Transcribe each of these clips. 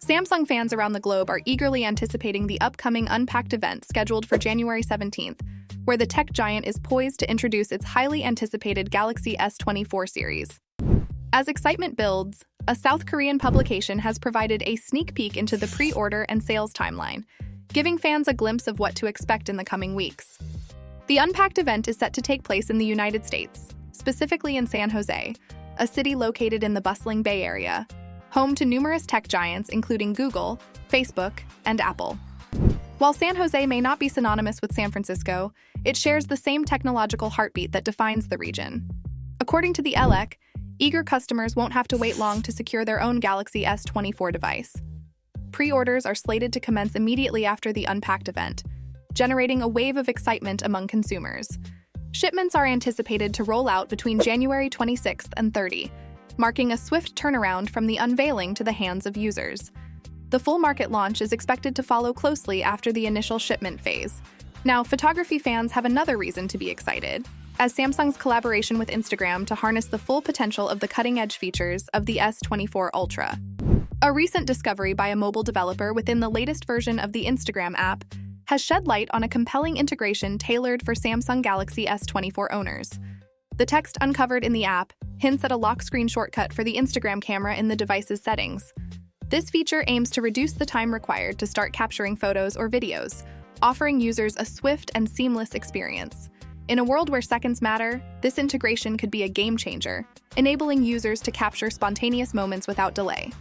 Samsung fans around the globe are eagerly anticipating the upcoming Unpacked event scheduled for January 17th, where the tech giant is poised to introduce its highly anticipated Galaxy S24 series. As excitement builds, a South Korean publication has provided a sneak peek into the pre-order and sales timeline, giving fans a glimpse of what to expect in the coming weeks. The Unpacked event is set to take place in the United States, specifically in San Jose, a city located in the bustling Bay Area, home to numerous tech giants including Google, Facebook, and Apple. While San Jose may not be synonymous with San Francisco, it shares the same technological heartbeat that defines the region. According to the ELEC, eager customers won't have to wait long to secure their own Galaxy S24 device. Pre-orders are slated to commence immediately after the Unpacked event, generating a wave of excitement among consumers. Shipments are anticipated to roll out between January 26th and 30, marking a swift turnaround from the unveiling to the hands of users. The full market launch is expected to follow closely after the initial shipment phase. Now, photography fans have another reason to be excited, as Samsung's collaboration with Instagram to harness the full potential of the cutting-edge features of the S24 Ultra. A recent discovery by a mobile developer within the latest version of the Instagram app has shed light on a compelling integration tailored for Samsung Galaxy S24 owners. The text uncovered in the app hints at a lock screen shortcut for the Instagram camera in the device's settings. This feature aims to reduce the time required to start capturing photos or videos, offering users a swift and seamless experience. In a world where seconds matter, this integration could be a game changer, enabling users to capture spontaneous moments without delay.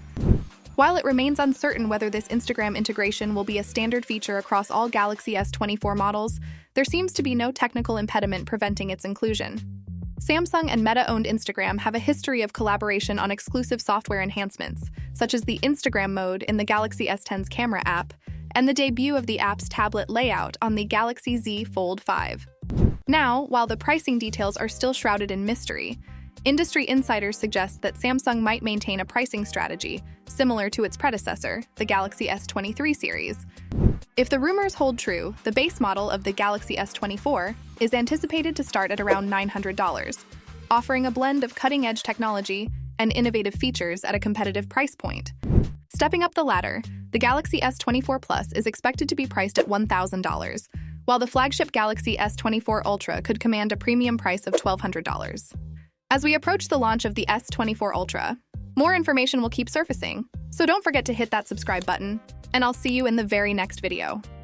While it remains uncertain whether this Instagram integration will be a standard feature across all Galaxy S24 models, there seems to be no technical impediment preventing its inclusion. Samsung and Meta-owned Instagram have a history of collaboration on exclusive software enhancements, such as the Instagram mode in the Galaxy S10's camera app, and the debut of the app's tablet layout on the Galaxy Z Fold 5. Now, while the pricing details are still shrouded in mystery, industry insiders suggest that Samsung might maintain a pricing strategy similar to its predecessor, the Galaxy S23 series. If the rumors hold true, the base model of the Galaxy S24 is anticipated to start at around $900, offering a blend of cutting-edge technology and innovative features at a competitive price point. Stepping up the ladder, the Galaxy S24 Plus is expected to be priced at $1,000, while the flagship Galaxy S24 Ultra could command a premium price of $1,200. As we approach the launch of the S24 Ultra, more information will keep surfacing, so don't forget to hit that subscribe button, and I'll see you in the very next video.